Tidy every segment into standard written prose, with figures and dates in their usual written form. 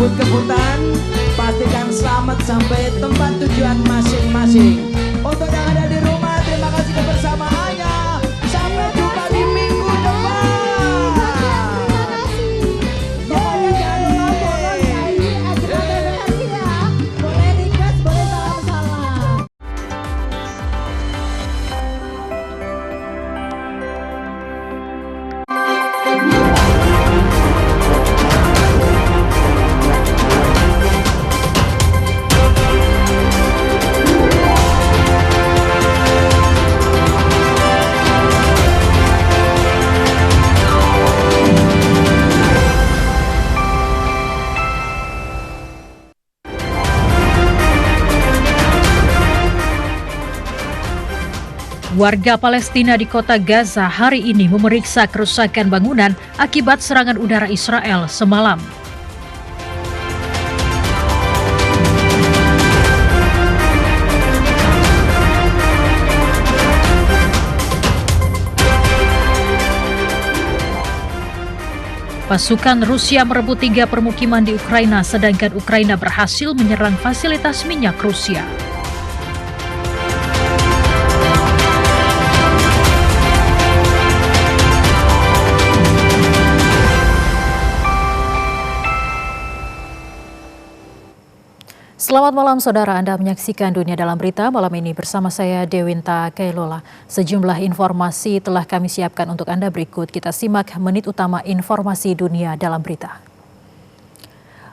kebut-kebutan, pastikan selamat sampai tempat tujuan masing-masing. Untuk yang ada di rumah, terima kasih kebersamaannya. Sampai jumpa di minggu depan. Terima kasih. Pokoknya jangan lupa follow ID @RRI ya. Boleh request, boleh salam-salam. Warga Palestina di kota Gaza hari ini memeriksa kerusakan bangunan akibat serangan udara Israel semalam. Pasukan Rusia merebut 3 permukiman di Ukraina, sedangkan Ukraina berhasil menyerang fasilitas minyak Rusia. Selamat malam saudara, Anda menyaksikan Dunia Dalam Berita malam ini bersama saya Dewinta Kailola. Sejumlah informasi telah kami siapkan untuk Anda berikut. Kita simak menit utama informasi Dunia Dalam Berita.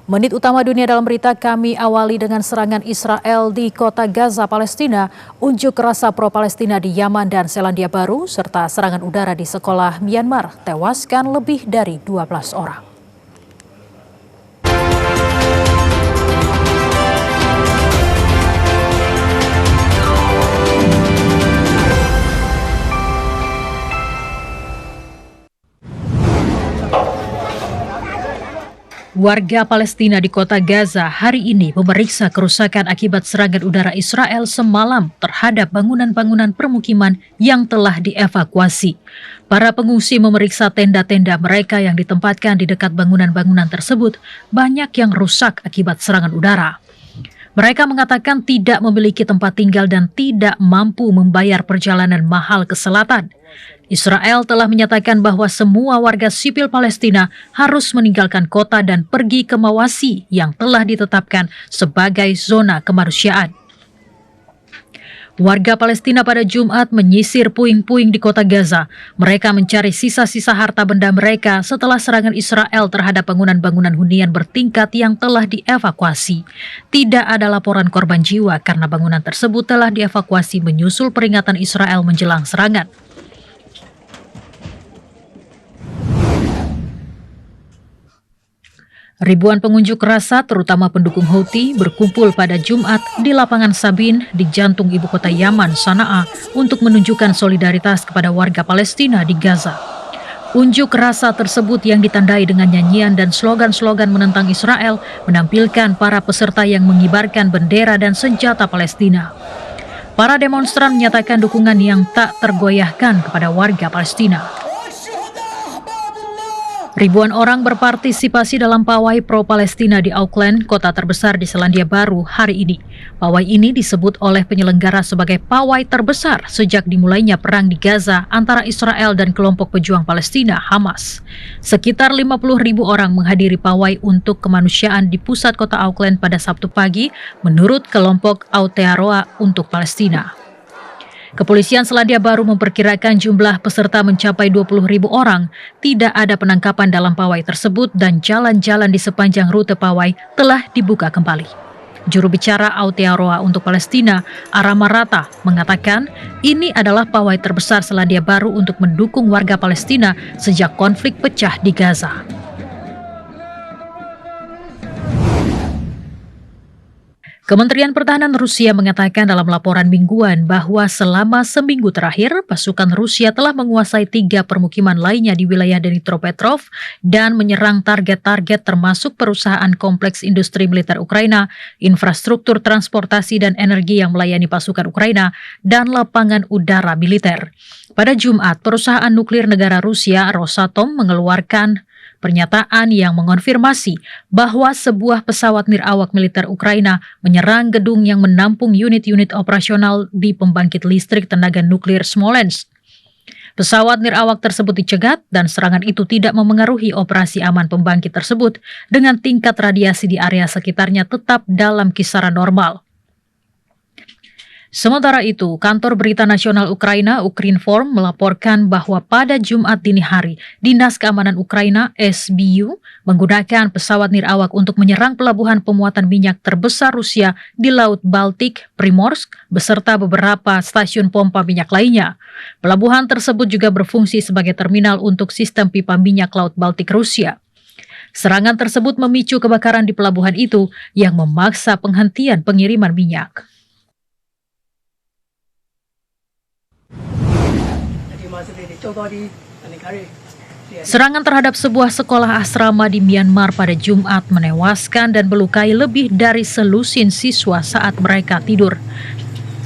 Menit utama Dunia Dalam Berita kami awali dengan serangan Israel di kota Gaza, Palestina, unjuk rasa pro-Palestina di Yaman dan Selandia Baru, serta serangan udara di sekolah Myanmar, tewaskan lebih dari 12 orang. Warga Palestina di kota Gaza hari ini memeriksa kerusakan akibat serangan udara Israel semalam terhadap bangunan-bangunan permukiman yang telah dievakuasi. Para pengungsi memeriksa tenda-tenda mereka yang ditempatkan di dekat bangunan-bangunan tersebut, banyak yang rusak akibat serangan udara. Mereka mengatakan tidak memiliki tempat tinggal dan tidak mampu membayar perjalanan mahal ke selatan. Israel telah menyatakan bahwa semua warga sipil Palestina harus meninggalkan kota dan pergi ke Mawasi yang telah ditetapkan sebagai zona kemanusiaan. Warga Palestina pada Jumat menyisir puing-puing di kota Gaza. Mereka mencari sisa-sisa harta benda mereka setelah serangan Israel terhadap bangunan-bangunan hunian bertingkat yang telah dievakuasi. Tidak ada laporan korban jiwa karena bangunan tersebut telah dievakuasi menyusul peringatan Israel menjelang serangan. Ribuan pengunjuk rasa, terutama pendukung Houthi, berkumpul pada Jumat di lapangan Sabin di jantung ibu kota Yaman, Sanaa, untuk menunjukkan solidaritas kepada warga Palestina di Gaza. Unjuk rasa tersebut yang ditandai dengan nyanyian dan slogan-slogan menentang Israel menampilkan para peserta yang mengibarkan bendera dan senjata Palestina. Para demonstran menyatakan dukungan yang tak tergoyahkan kepada warga Palestina. Ribuan orang berpartisipasi dalam pawai pro-Palestina di Auckland, kota terbesar di Selandia Baru, hari ini. Pawai ini disebut oleh penyelenggara sebagai pawai terbesar sejak dimulainya perang di Gaza antara Israel dan kelompok pejuang Palestina, Hamas. Sekitar 50.000 orang menghadiri pawai untuk kemanusiaan di pusat kota Auckland pada Sabtu pagi, menurut kelompok Aotearoa untuk Palestina. Kepolisian Selandia Baru memperkirakan jumlah peserta mencapai 20.000 orang. Tidak ada penangkapan dalam pawai tersebut dan jalan-jalan di sepanjang rute pawai telah dibuka kembali. Juru bicara Aotearoa untuk Palestina, Arama Rata, mengatakan ini adalah pawai terbesar Selandia Baru untuk mendukung warga Palestina sejak konflik pecah di Gaza. Kementerian Pertahanan Rusia mengatakan dalam laporan mingguan bahwa selama seminggu terakhir, pasukan Rusia telah menguasai 3 permukiman lainnya di wilayah Dnipropetrovsk dan menyerang target-target termasuk perusahaan kompleks industri militer Ukraina, infrastruktur transportasi dan energi yang melayani pasukan Ukraina, dan lapangan udara militer. Pada Jumat, perusahaan nuklir negara Rusia, Rosatom, mengeluarkan Pernyataan yang mengonfirmasi bahwa sebuah pesawat nirawak militer Ukraina menyerang gedung yang menampung unit-unit operasional di pembangkit listrik tenaga nuklir Smolensk. Pesawat nirawak tersebut dicegat dan serangan itu tidak memengaruhi operasi aman pembangkit tersebut dengan tingkat radiasi di area sekitarnya tetap dalam kisaran normal. Sementara itu, kantor berita nasional Ukraina Ukrinform melaporkan bahwa pada Jumat dini hari, Dinas Keamanan Ukraina SBU menggunakan pesawat nirawak untuk menyerang pelabuhan pemuatan minyak terbesar Rusia di Laut Baltik, Primorsk, beserta beberapa stasiun pompa minyak lainnya. Pelabuhan tersebut juga berfungsi sebagai terminal untuk sistem pipa minyak Laut Baltik Rusia. Serangan tersebut memicu kebakaran di pelabuhan itu yang memaksa penghentian pengiriman minyak. Serangan terhadap sebuah sekolah asrama di Myanmar pada Jumat menewaskan dan melukai lebih dari selusin siswa saat mereka tidur.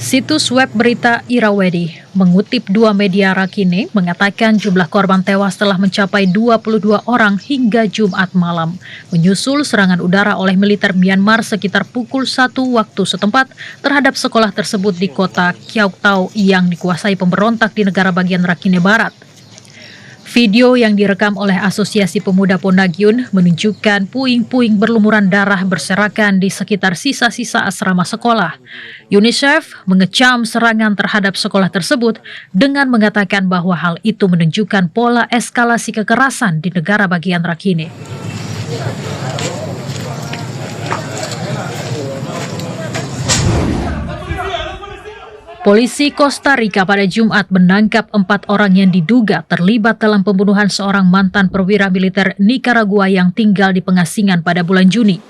Situs web berita Irrawaddy mengutip dua media Rakhine mengatakan jumlah korban tewas telah mencapai 22 orang hingga Jumat malam, menyusul serangan udara oleh militer Myanmar sekitar pukul 1 waktu setempat terhadap sekolah tersebut di kota Kyauktaw yang dikuasai pemberontak di negara bagian Rakhine Barat. Video yang direkam oleh Asosiasi Pemuda Pondagyun menunjukkan puing-puing berlumuran darah berserakan di sekitar sisa-sisa asrama sekolah. UNICEF mengecam serangan terhadap sekolah tersebut dengan mengatakan bahwa hal itu menunjukkan pola eskalasi kekerasan di negara bagian Rakhine. Polisi Costa Rica pada Jumat menangkap 4 orang yang diduga terlibat dalam pembunuhan seorang mantan perwira militer Nicaragua yang tinggal di pengasingan pada bulan Juni.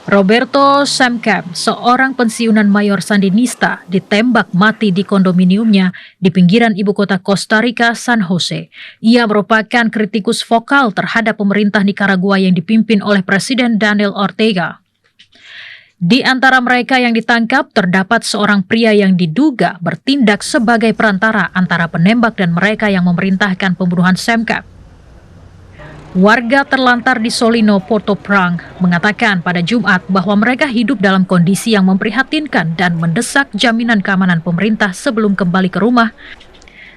Roberto Samcamp, seorang pensiunan mayor Sandinista, ditembak mati di kondominiumnya di pinggiran ibu kota Costa Rica, San Jose. Ia merupakan kritikus vokal terhadap pemerintah Nicaragua yang dipimpin oleh Presiden Daniel Ortega. Di antara mereka yang ditangkap, terdapat seorang pria yang diduga bertindak sebagai perantara antara penembak dan mereka yang memerintahkan pembunuhan Samcamp. Warga terlantar di Solino, Port-au-Prince mengatakan pada Jumat bahwa mereka hidup dalam kondisi yang memprihatinkan dan mendesak jaminan keamanan pemerintah sebelum kembali ke rumah.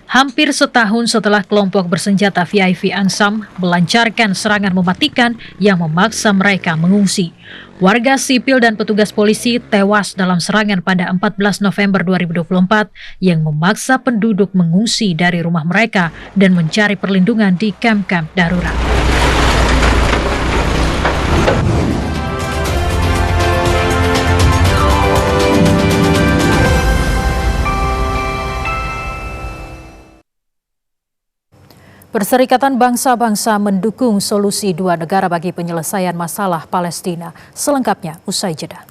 Hampir setahun setelah kelompok bersenjata VIP Ansam melancarkan serangan mematikan yang memaksa mereka mengungsi. Warga sipil dan petugas polisi tewas dalam serangan pada 14 November 2024 yang memaksa penduduk mengungsi dari rumah mereka dan mencari perlindungan di kamp-kamp darurat. Perserikatan Bangsa-Bangsa mendukung solusi dua negara bagi penyelesaian masalah Palestina. Selengkapnya usai jeda.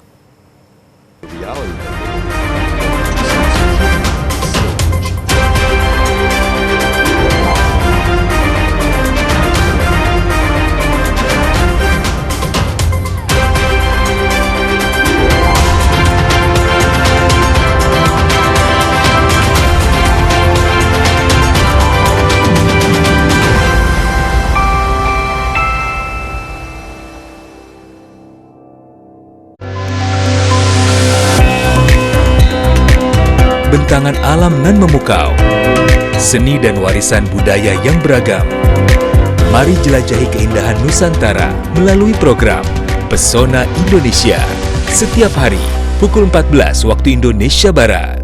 Bentangan alam nan memukau, seni dan warisan budaya yang beragam. Mari jelajahi keindahan Nusantara melalui program Pesona Indonesia setiap hari pukul 14 waktu Indonesia Barat.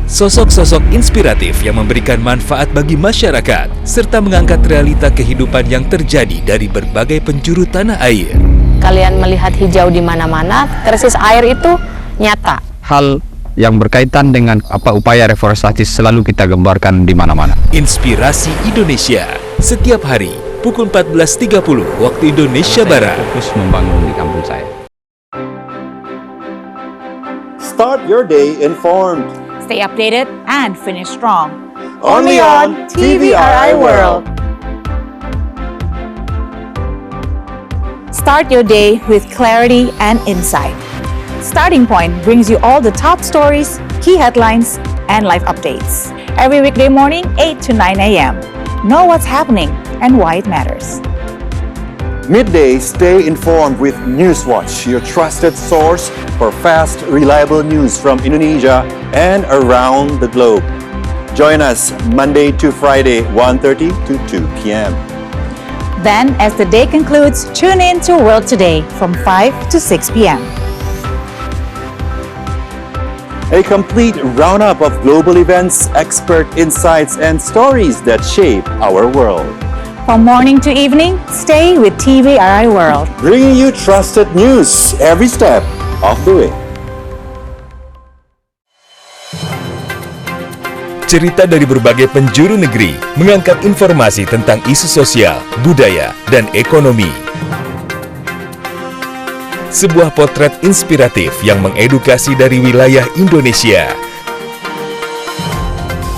Sosok-sosok inspiratif yang memberikan manfaat bagi masyarakat serta mengangkat realita kehidupan yang terjadi dari berbagai penjuru tanah air. Kalian melihat hijau di mana-mana, krisis air itu nyata. Hal yang berkaitan dengan upaya reforestasi selalu kita gambarkan di mana-mana. Inspirasi Indonesia setiap hari pukul 14.30 waktu Indonesia Barat. Fokus membangun di kampung saya. Start your day informed. Stay updated and finish strong. Only on TVRI World. Start your day with clarity and insight. Starting Point brings you all the top stories, key headlines, and live updates. Every weekday morning, 8 to 9 a.m. Know what's happening and why it matters. Midday, stay informed with Newswatch, your trusted source for fast, reliable news from Indonesia and around the globe. Join us Monday to Friday, 1:30 to 2 p.m. Then, as the day concludes, tune in to World Today from 5 to 6 p.m. A complete roundup of global events, expert insights, and stories that shape our world. From morning to evening, stay with TVRI World. Bringing you trusted news every step of the way. Cerita dari berbagai penjuru negeri mengangkat informasi tentang isu sosial, budaya, dan ekonomi. Sebuah potret inspiratif yang mengedukasi dari wilayah Indonesia.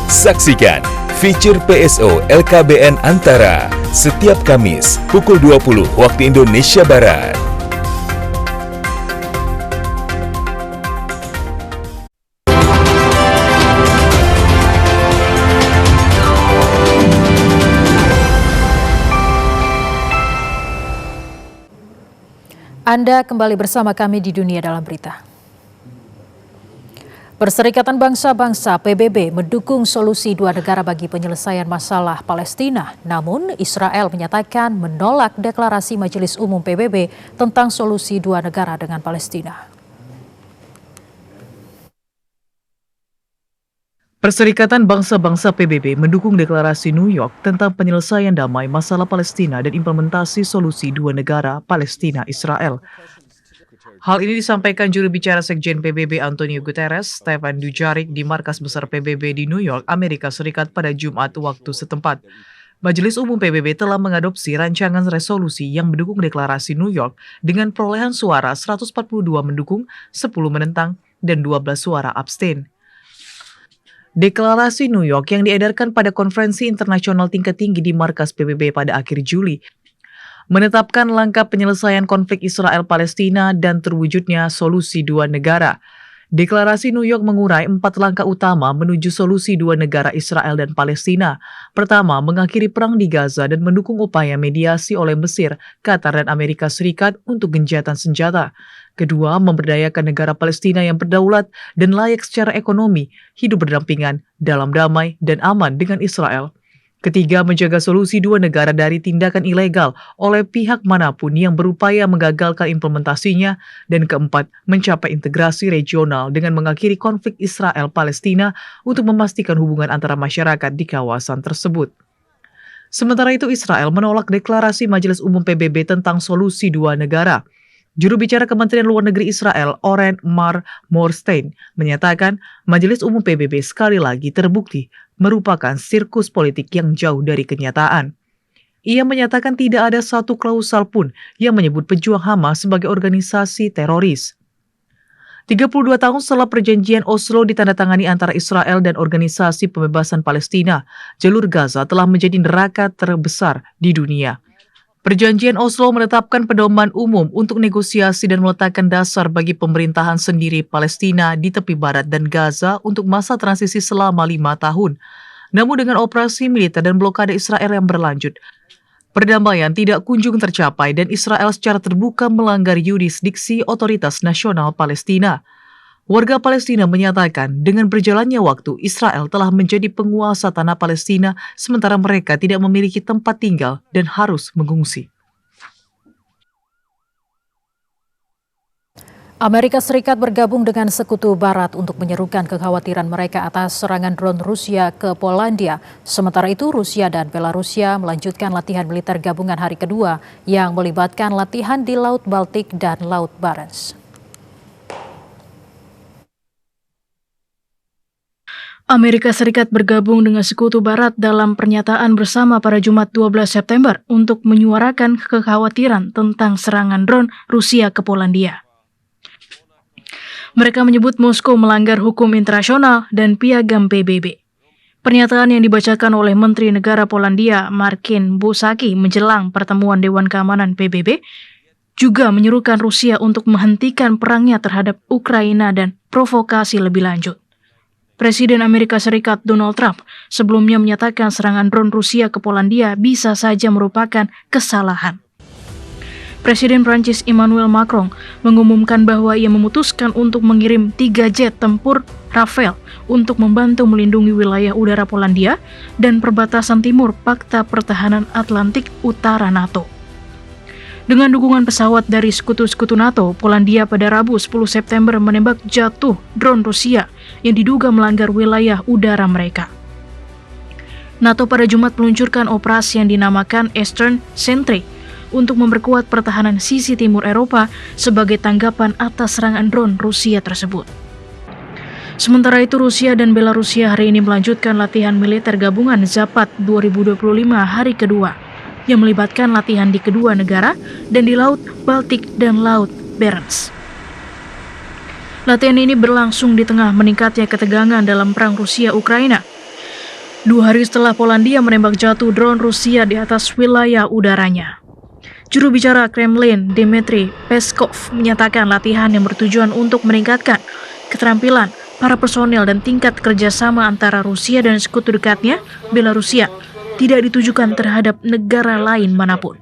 Saksikan feature PSO LKBN Antara setiap Kamis pukul 20 waktu Indonesia Barat. Anda kembali bersama kami di Dunia Dalam Berita. Perserikatan Bangsa-Bangsa PBB mendukung solusi dua negara bagi penyelesaian masalah Palestina. Namun, Israel menyatakan menolak deklarasi Majelis Umum PBB tentang solusi dua negara dengan Palestina. Perserikatan Bangsa-Bangsa PBB mendukung deklarasi New York tentang penyelesaian damai masalah Palestina dan implementasi solusi dua negara Palestina-Israel. Hal ini disampaikan juru bicara Sekjen PBB Antonio Guterres, Stefan Dujarric di markas besar PBB di New York, Amerika Serikat pada Jumat waktu setempat. Majelis Umum PBB telah mengadopsi rancangan resolusi yang mendukung deklarasi New York dengan perolehan suara 142 mendukung, 10 menentang, dan 12 suara abstain. Deklarasi New York yang diedarkan pada konferensi internasional tingkat tinggi di markas PBB pada akhir Juli menetapkan langkah penyelesaian konflik Israel-Palestina dan terwujudnya solusi dua negara. Deklarasi New York mengurai 4 langkah utama menuju solusi dua negara Israel dan Palestina. Pertama, mengakhiri perang di Gaza dan mendukung upaya mediasi oleh Mesir, Qatar, dan Amerika Serikat untuk gencatan senjata. Kedua, memberdayakan negara Palestina yang berdaulat dan layak secara ekonomi, hidup berdampingan dalam damai dan aman dengan Israel. Ketiga, menjaga solusi dua negara dari tindakan ilegal oleh pihak manapun yang berupaya menggagalkan implementasinya. Dan keempat, mencapai integrasi regional dengan mengakhiri konflik Israel-Palestina untuk memastikan hubungan antara masyarakat di kawasan tersebut. Sementara itu, Israel menolak deklarasi Majelis Umum PBB tentang solusi dua negara. Juru bicara Kementerian Luar Negeri Israel, Oren Mar Morstein, menyatakan Majelis Umum PBB sekali lagi terbukti merupakan sirkus politik yang jauh dari kenyataan. Ia menyatakan tidak ada satu klausal pun yang menyebut pejuang Hamas sebagai organisasi teroris. 32 tahun setelah perjanjian Oslo ditandatangani antara Israel dan Organisasi Pembebasan Palestina, jalur Gaza telah menjadi neraka terbesar di dunia. Perjanjian Oslo menetapkan pedoman umum untuk negosiasi dan meletakkan dasar bagi pemerintahan sendiri Palestina di tepi barat dan Gaza untuk masa transisi selama 5 tahun. Namun dengan operasi militer dan blokade Israel yang berlanjut, perdamaian tidak kunjung tercapai dan Israel secara terbuka melanggar yurisdiksi Otoritas Nasional Palestina. Warga Palestina menyatakan dengan berjalannya waktu, Israel telah menjadi penguasa tanah Palestina sementara mereka tidak memiliki tempat tinggal dan harus mengungsi. Amerika Serikat bergabung dengan Sekutu Barat untuk menyerukan kekhawatiran mereka atas serangan drone Rusia ke Polandia. Sementara itu, Rusia dan Belarusia melanjutkan latihan militer gabungan hari kedua yang melibatkan latihan di Laut Baltik dan Laut Barents. Amerika Serikat bergabung dengan Sekutu Barat dalam pernyataan bersama pada Jumat 12 September untuk menyuarakan kekhawatiran tentang serangan drone Rusia ke Polandia. Mereka menyebut Moskow melanggar hukum internasional dan piagam PBB. Pernyataan yang dibacakan oleh Menteri Negara Polandia Marcin Bosaki menjelang pertemuan Dewan Keamanan PBB juga menyerukan Rusia untuk menghentikan perangnya terhadap Ukraina dan provokasi lebih lanjut. Presiden Amerika Serikat Donald Trump sebelumnya menyatakan serangan drone Rusia ke Polandia bisa saja merupakan kesalahan. Presiden Prancis Emmanuel Macron mengumumkan bahwa ia memutuskan untuk mengirim 3 jet tempur Rafale untuk membantu melindungi wilayah udara Polandia dan perbatasan timur Pakta Pertahanan Atlantik Utara NATO. Dengan dukungan pesawat dari sekutu-sekutu NATO, Polandia pada Rabu 10 September menembak jatuh drone Rusia yang diduga melanggar wilayah udara mereka. NATO pada Jumat meluncurkan operasi yang dinamakan Eastern Sentry untuk memperkuat pertahanan sisi timur Eropa sebagai tanggapan atas serangan drone Rusia tersebut. Sementara itu, Rusia dan Belarusia hari ini melanjutkan latihan militer gabungan Zapad 2025 hari kedua, yang melibatkan latihan di kedua negara dan di Laut Baltik dan Laut Barents. Latihan ini berlangsung di tengah meningkatnya ketegangan dalam perang Rusia-Ukraina. 2 hari setelah Polandia menembak jatuh drone Rusia di atas wilayah udaranya. Juru bicara Kremlin, Dmitry Peskov, menyatakan latihan yang bertujuan untuk meningkatkan keterampilan para personel dan tingkat kerjasama antara Rusia dan sekutu dekatnya, Belarusia, tidak ditujukan terhadap negara lain manapun.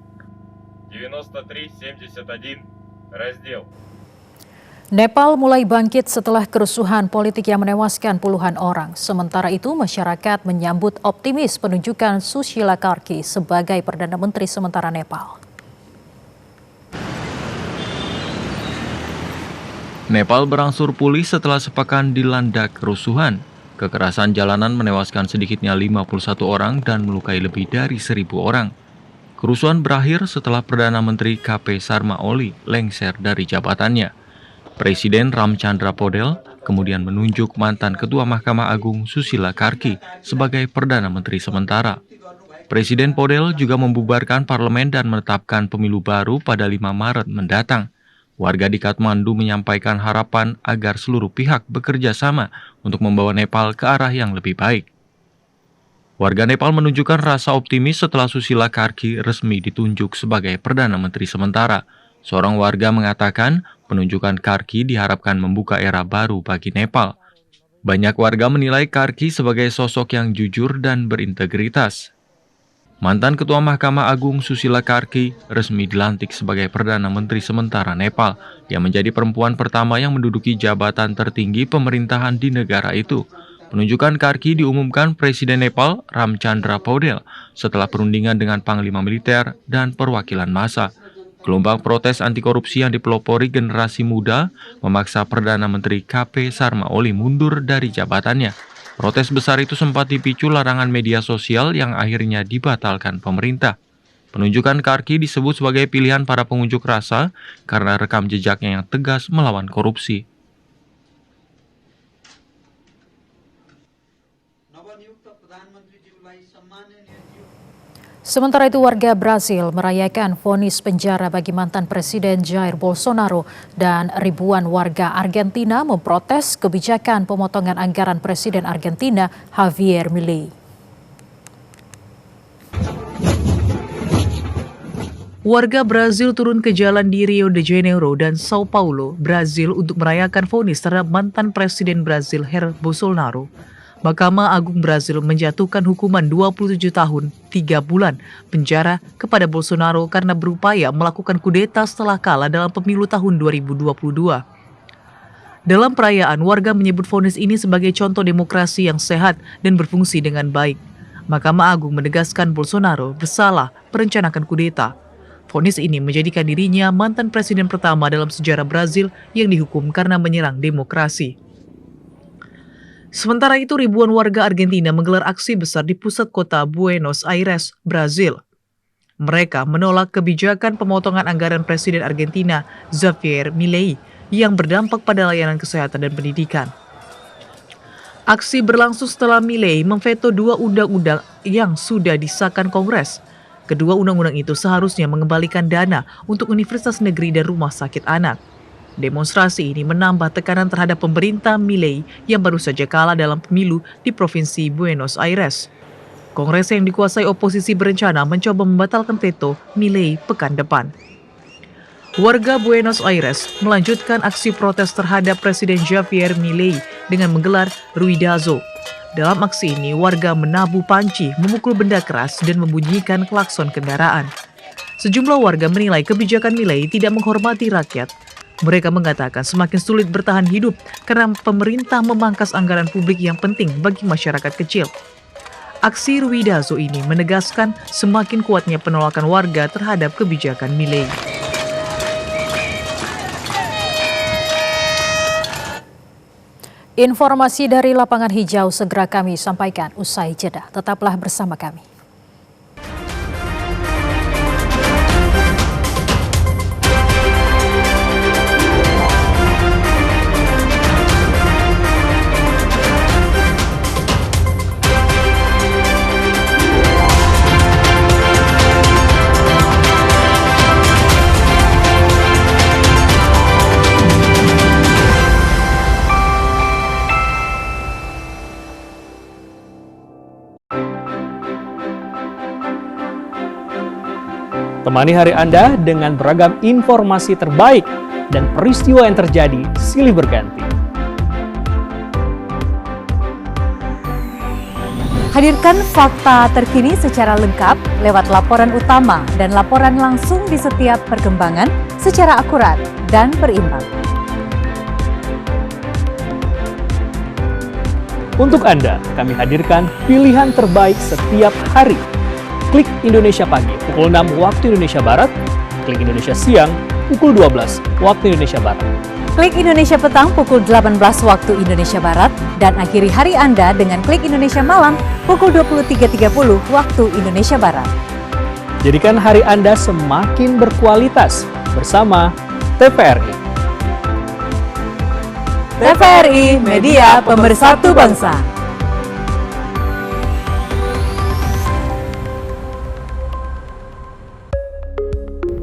Nepal mulai bangkit setelah kerusuhan politik yang menewaskan puluhan orang. Sementara itu, masyarakat menyambut optimis penunjukan Sushila Karki sebagai Perdana Menteri sementara Nepal. Nepal berangsur pulih setelah sepekan dilanda kerusuhan. Kekerasan jalanan menewaskan sedikitnya 51 orang dan melukai lebih dari 1.000 orang. Kerusuhan berakhir setelah Perdana Menteri KP Sharma Oli lengser dari jabatannya. Presiden Ramchandra Podel kemudian menunjuk mantan Ketua Mahkamah Agung Sushila Karki sebagai Perdana Menteri sementara. Presiden Podel juga membubarkan parlemen dan menetapkan pemilu baru pada 5 Maret mendatang. Warga di Kathmandu menyampaikan harapan agar seluruh pihak bekerja sama untuk membawa Nepal ke arah yang lebih baik. Warga Nepal menunjukkan rasa optimis setelah Sushila Karki resmi ditunjuk sebagai Perdana Menteri sementara. Seorang warga mengatakan penunjukan Karki diharapkan membuka era baru bagi Nepal. Banyak warga menilai Karki sebagai sosok yang jujur dan berintegritas. Mantan Ketua Mahkamah Agung Sushila Karki resmi dilantik sebagai Perdana Menteri sementara Nepal, yang menjadi perempuan pertama yang menduduki jabatan tertinggi pemerintahan di negara itu. Penunjukan Karki diumumkan Presiden Nepal Ramchandra Podel setelah perundingan dengan Panglima Militer dan perwakilan massa. Gelombang protes anti korupsi yang dipelopori generasi muda memaksa Perdana Menteri KP Sharma Oli mundur dari jabatannya. Protes besar itu sempat dipicu larangan media sosial yang akhirnya dibatalkan pemerintah. Penunjukan Karki disebut sebagai pilihan para pengunjuk rasa karena rekam jejaknya yang tegas melawan korupsi. Sementara itu, warga Brazil merayakan vonis penjara bagi mantan Presiden Jair Bolsonaro dan ribuan warga Argentina memprotes kebijakan pemotongan anggaran Presiden Argentina Javier Milei. Warga Brazil turun ke jalan di Rio de Janeiro dan Sao Paulo, Brazil untuk merayakan vonis terhadap mantan Presiden Brazil Jair Bolsonaro. Mahkamah Agung Brazil menjatuhkan hukuman 27 tahun, 3 bulan penjara kepada Bolsonaro karena berupaya melakukan kudeta setelah kalah dalam pemilu tahun 2022. Dalam perayaan, warga menyebut vonis ini sebagai contoh demokrasi yang sehat dan berfungsi dengan baik. Mahkamah Agung menegaskan Bolsonaro bersalah merencanakan kudeta. Vonis ini menjadikan dirinya mantan presiden pertama dalam sejarah Brazil yang dihukum karena menyerang demokrasi. Sementara itu, ribuan warga Argentina menggelar aksi besar di pusat kota Buenos Aires, Brazil. Mereka menolak kebijakan pemotongan anggaran Presiden Argentina Javier Milei yang berdampak pada layanan kesehatan dan pendidikan. Aksi berlangsung setelah Milei memveto 2 undang-undang yang sudah disahkan Kongres. Kedua undang-undang itu seharusnya mengembalikan dana untuk universitas negeri dan rumah sakit anak. Demonstrasi ini menambah tekanan terhadap pemerintah Milei yang baru saja kalah dalam pemilu di Provinsi Buenos Aires. Kongres yang dikuasai oposisi berencana mencoba membatalkan veto Milei pekan depan. Warga Buenos Aires melanjutkan aksi protes terhadap Presiden Javier Milei dengan menggelar Ruidazo. Dalam aksi ini, warga menabuh panci, memukul benda keras, dan membunyikan klakson kendaraan. Sejumlah warga menilai kebijakan Milei tidak menghormati rakyat. Mereka mengatakan semakin sulit bertahan hidup karena pemerintah memangkas anggaran publik yang penting bagi masyarakat kecil. Aksi Ruidazo ini menegaskan semakin kuatnya penolakan warga terhadap kebijakan Milei. Informasi dari lapangan hijau segera kami sampaikan usai jeda. Tetaplah bersama kami. Temani hari Anda dengan beragam informasi terbaik dan peristiwa yang terjadi silih berganti. Hadirkan fakta terkini secara lengkap lewat laporan utama dan laporan langsung di setiap perkembangan secara akurat dan berimbang. Untuk Anda, kami hadirkan pilihan terbaik setiap hari. Klik Indonesia Pagi pukul 6 waktu Indonesia Barat, Klik Indonesia Siang pukul 12 waktu Indonesia Barat. Klik Indonesia Petang pukul 18 waktu Indonesia Barat, dan akhiri hari Anda dengan Klik Indonesia Malam pukul 23.30 waktu Indonesia Barat. Jadikan hari Anda semakin berkualitas bersama TVRI. TVRI, media pemersatu bangsa.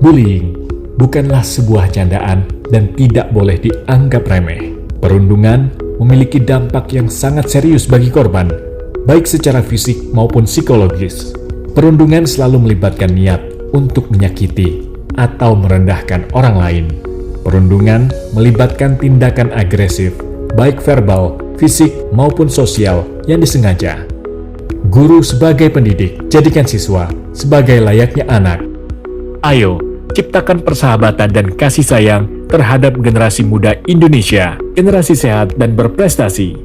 Bullying bukanlah sebuah candaan dan tidak boleh dianggap remeh. Perundungan memiliki dampak yang sangat serius bagi korban, baik secara fisik maupun psikologis. Perundungan selalu melibatkan niat untuk menyakiti atau merendahkan orang lain. Perundungan melibatkan tindakan agresif, baik verbal, fisik maupun sosial yang disengaja. Guru sebagai pendidik, jadikan siswa sebagai layaknya anak. Ayo, ciptakan persahabatan dan kasih sayang terhadap generasi muda Indonesia, generasi sehat dan berprestasi.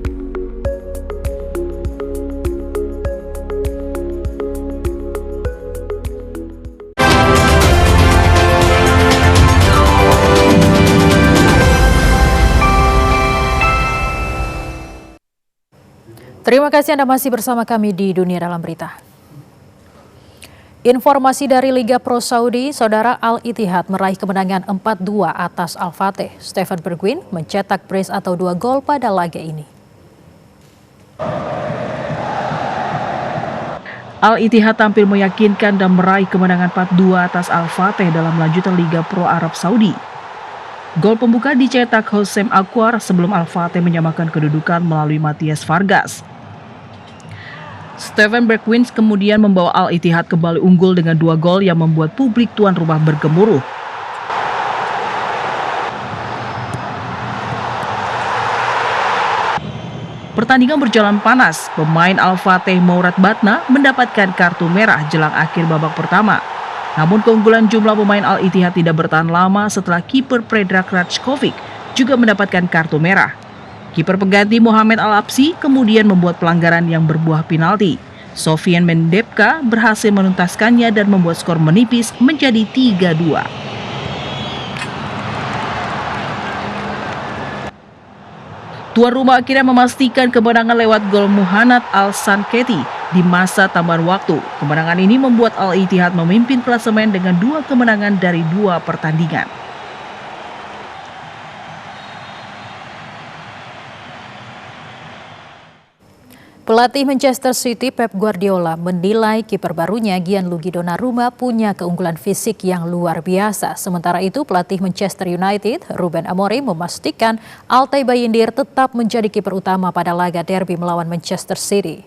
Terima kasih Anda masih bersama kami di Dunia Dalam Berita. Informasi dari Liga Pro Saudi, saudara Al-Ittihad meraih kemenangan 4-2 atas Al-Fateh. Steven Bergwijn mencetak brace atau 2 gol pada laga ini. Al-Ittihad tampil meyakinkan dan meraih kemenangan 4-2 atas Al-Fateh dalam lanjutan Liga Pro Arab Saudi. Gol pembuka dicetak Hossein Akwar sebelum Al-Fateh menyamakan kedudukan melalui Matias Vargas. Steven Bergwijn kemudian membawa Al-Ittihad kembali unggul dengan 2 gol yang membuat publik tuan rumah bergemuruh. Pertandingan berjalan panas. Pemain Al-Fateh Mourad Batna mendapatkan kartu merah jelang akhir babak pertama. Namun keunggulan jumlah pemain Al-Ittihad tidak bertahan lama setelah kiper Predrag Rajkovic juga mendapatkan kartu merah. Kiper pengganti Mohamed Al-Absi kemudian membuat pelanggaran yang berbuah penalti. Sofian Mendepka berhasil menuntaskannya dan membuat skor menipis menjadi 3-2. Tuan rumah akhirnya memastikan kemenangan lewat gol Muhannad Al-Sanketi di masa tambahan waktu. Kemenangan ini membuat Al-Ittihad memimpin klasemen dengan 2 kemenangan dari 2 pertandingan. Pelatih Manchester City Pep Guardiola menilai kiper barunya Gianluigi Donnarumma punya keunggulan fisik yang luar biasa. Sementara itu pelatih Manchester United Ruben Amorim memastikan Altay Bayindir tetap menjadi kiper utama pada laga derby melawan Manchester City.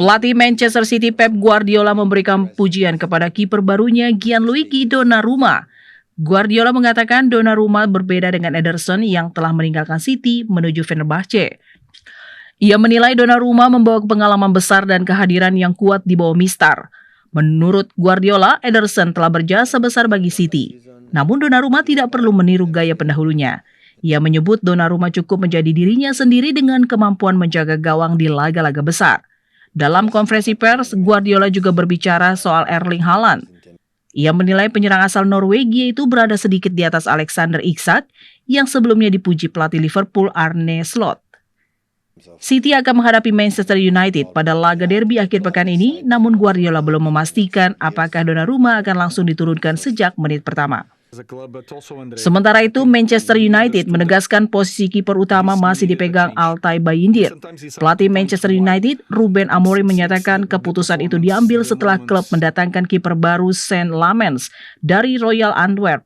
Pelatih Manchester City Pep Guardiola memberikan pujian kepada kiper barunya Gianluigi Donnarumma. Guardiola mengatakan Donnarumma berbeda dengan Ederson yang telah meninggalkan City menuju Fenerbahce. Ia menilai Donnarumma membawa pengalaman besar dan kehadiran yang kuat di bawah Mistar. Menurut Guardiola, Ederson telah berjasa besar bagi City. Namun Donnarumma tidak perlu meniru gaya pendahulunya. Ia menyebut Donnarumma cukup menjadi dirinya sendiri dengan kemampuan menjaga gawang di laga-laga besar. Dalam konferensi pers, Guardiola juga berbicara soal Erling Haaland. Ia menilai penyerang asal Norwegia itu berada sedikit di atas Alexander Isak yang sebelumnya dipuji pelatih Liverpool Arne Slot. City akan menghadapi Manchester United pada laga derby akhir pekan ini, namun Guardiola belum memastikan apakah Donnarumma akan langsung diturunkan sejak menit pertama. Sementara itu, Manchester United menegaskan posisi kiper utama masih dipegang Altay Bayindir. Pelatih Manchester United, Ruben Amorim menyatakan keputusan itu diambil setelah klub mendatangkan kiper baru Saint Lamens dari Royal Antwerp.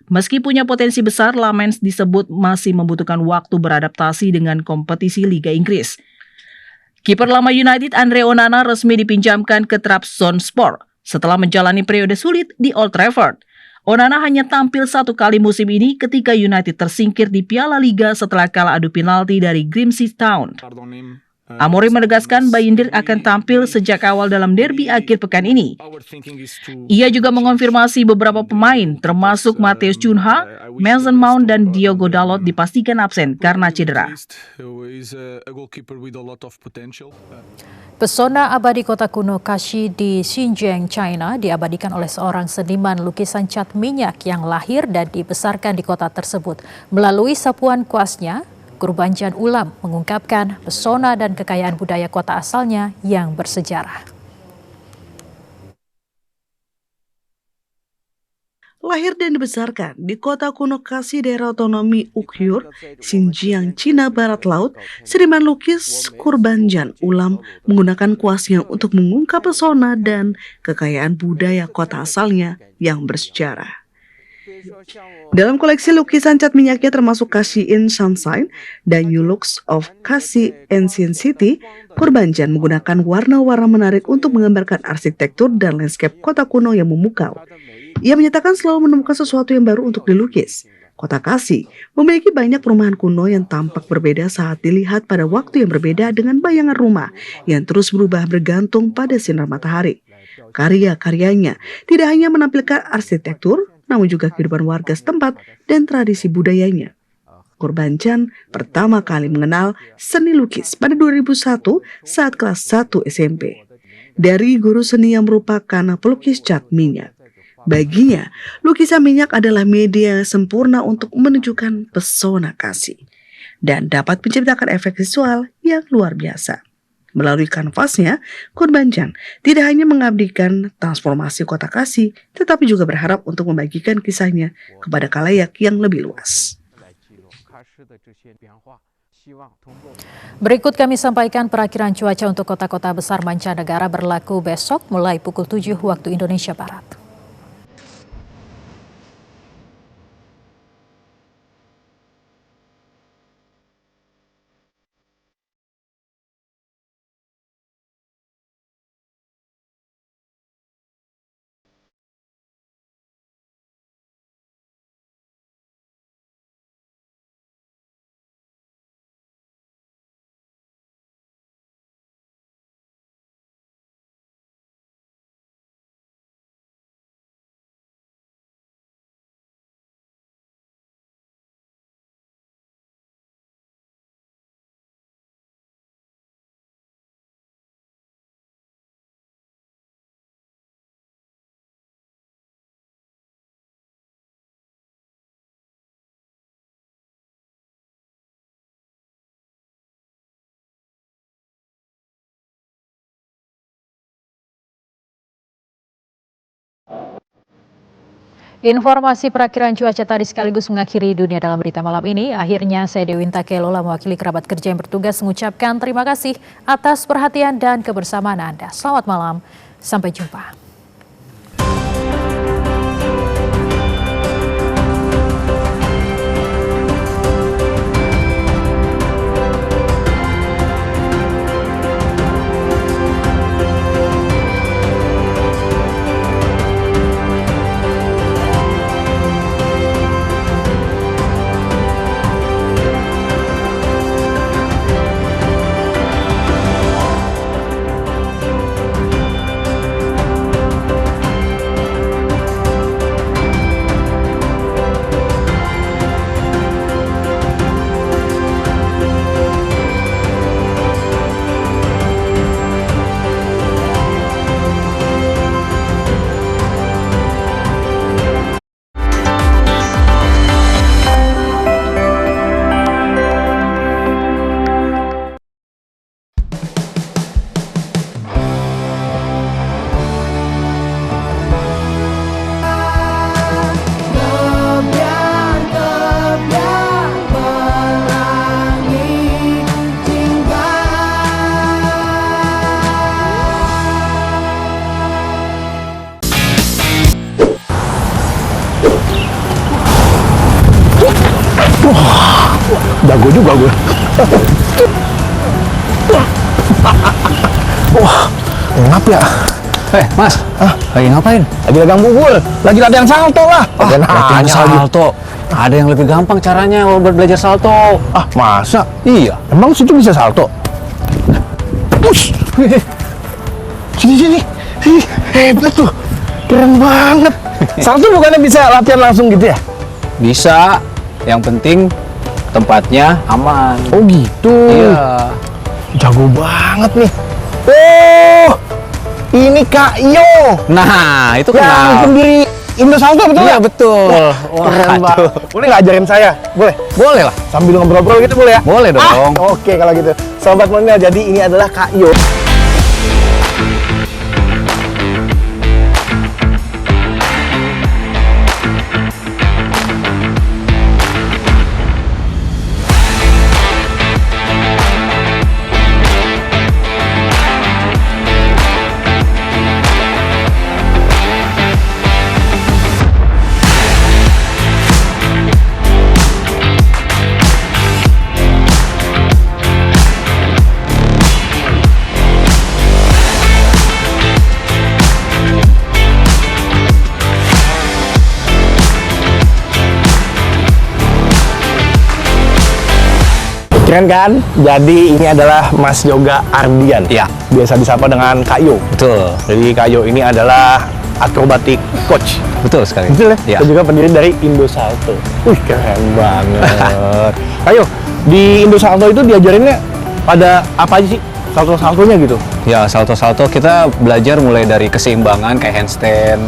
Meski punya potensi besar, Lamens disebut masih membutuhkan waktu beradaptasi dengan kompetisi Liga Inggris. Kiper lama United, Andre Onana, resmi dipinjamkan ke Trabzonspor setelah menjalani periode sulit di Old Trafford. Onana hanya tampil 1 kali musim ini ketika United tersingkir di Piala Liga setelah kalah adu penalti dari Grimsby Town. Amorim menegaskan Bayindir akan tampil sejak awal dalam derby akhir pekan ini. Ia juga mengonfirmasi beberapa pemain, termasuk Matheus Cunha, Mason Mount, dan Diogo Dalot dipastikan absen karena cedera. Pesona abadi kota kuno Kashi di Xinjiang, China diabadikan oleh seorang seniman lukisan cat minyak yang lahir dan dibesarkan di kota tersebut. Melalui sapuan kuasnya, Gurbanjan Ulam mengungkapkan pesona dan kekayaan budaya kota asalnya yang bersejarah. Lahir dan dibesarkan di kota kuno Kashi daerah otonomi Uyghur, Xinjiang, Cina Barat Laut, seniman lukis Gurbanjan Ulam menggunakan kuasnya untuk mengungkap pesona dan kekayaan budaya kota asalnya yang bersejarah. Dalam koleksi lukisan cat minyaknya termasuk Kashi in Sunshine dan New Looks of Kashi Ancient City, Gurbanjan menggunakan warna-warna menarik untuk menggambarkan arsitektur dan landscape kota kuno yang memukau. Ia menyatakan selalu menemukan sesuatu yang baru untuk dilukis. Kota Kashi memiliki banyak perumahan kuno yang tampak berbeda saat dilihat pada waktu yang berbeda dengan bayangan rumah yang terus berubah bergantung pada sinar matahari. Karya-karyanya tidak hanya menampilkan arsitektur, namun juga kehidupan warga setempat dan tradisi budayanya. Gurbanjan pertama kali mengenal seni lukis pada 2001 saat kelas 1 SMP. Dari guru seni yang merupakan pelukis cat minyak. Baginya, lukisan minyak adalah media yang sempurna untuk menunjukkan pesona Kashi dan dapat menciptakan efek visual yang luar biasa. Melalui kanvasnya, Gurbanjan tidak hanya mengabdikan transformasi kota Kashi, tetapi juga berharap untuk membagikan kisahnya kepada khalayak yang lebih luas. Berikut kami sampaikan perakiraan cuaca untuk kota-kota besar mancanegara berlaku besok mulai pukul 7 waktu Indonesia Barat. Informasi perakiraan cuaca tadi sekaligus mengakhiri dunia dalam berita malam ini. Akhirnya saya Dewinta Kelola mewakili kerabat kerja yang bertugas mengucapkan terima kasih atas perhatian dan kebersamaan Anda. Selamat malam, sampai jumpa. juga gue. Wah, ngap ya. Mas, lagi ngapain? Lagi dagang bubur, lagi latihan salto lah. Latihan salto. Ada yang lebih gampang caranya buat belajar salto. Ah, masa? Iya. Emang situ bisa salto? Ush. Sini. Hebat tuh. Keren banget. Salto bukannya bisa latihan langsung gitu ya? Bisa. Yang penting tempatnya aman. Oh gitu. Iya. Jago banget nih. Oh, ini Kak Yo. Nah, itu yang kenal. pendiri Indo Salto, betul Iya, nggak? betul. Keren banget. Boleh nggak ajarin saya? Boleh? Boleh lah. Sambil ngobrol-ngobrol gitu boleh ya? Boleh dong. Oke kalau gitu. Sobat Milenial, jadi ini adalah Kak Yo. Keren kan? Jadi ini adalah Mas Yoga Ardian. Iya. Biasa disapa dengan Kak Yo. Betul. Jadi Kak Yo ini adalah akrobatik coach. Betul sekali. Betul ya? Iya. Dan juga pendiri dari Indo Salto. Wih, keren banget. Kak Yo, di Indo Salto itu diajarinnya pada apa aja sih? Salto-saltonya gitu? Ya, salto-salto kita belajar mulai dari keseimbangan kayak handstand.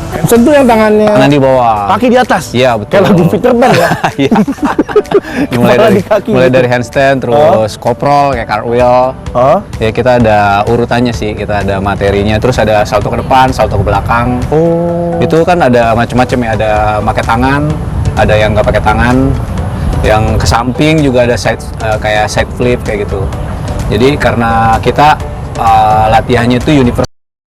Handstand tuh yang tangannya Tangan di bawah. kaki di atas. Iya, betul. Kayak lagu Peter Pan ya. Iya. mulai Kepala dari di kaki mulai gitu. dari handstand, terus koprol kayak cartwheel. Ya kita ada urutannya sih, kita ada materinya, terus ada salto ke depan, salto ke belakang. Itu kan ada macam-macam ya, ada pakai tangan, ada yang nggak pakai tangan, yang ke samping juga ada kayak side flip kayak gitu. Jadi karena kita latihannya itu universal.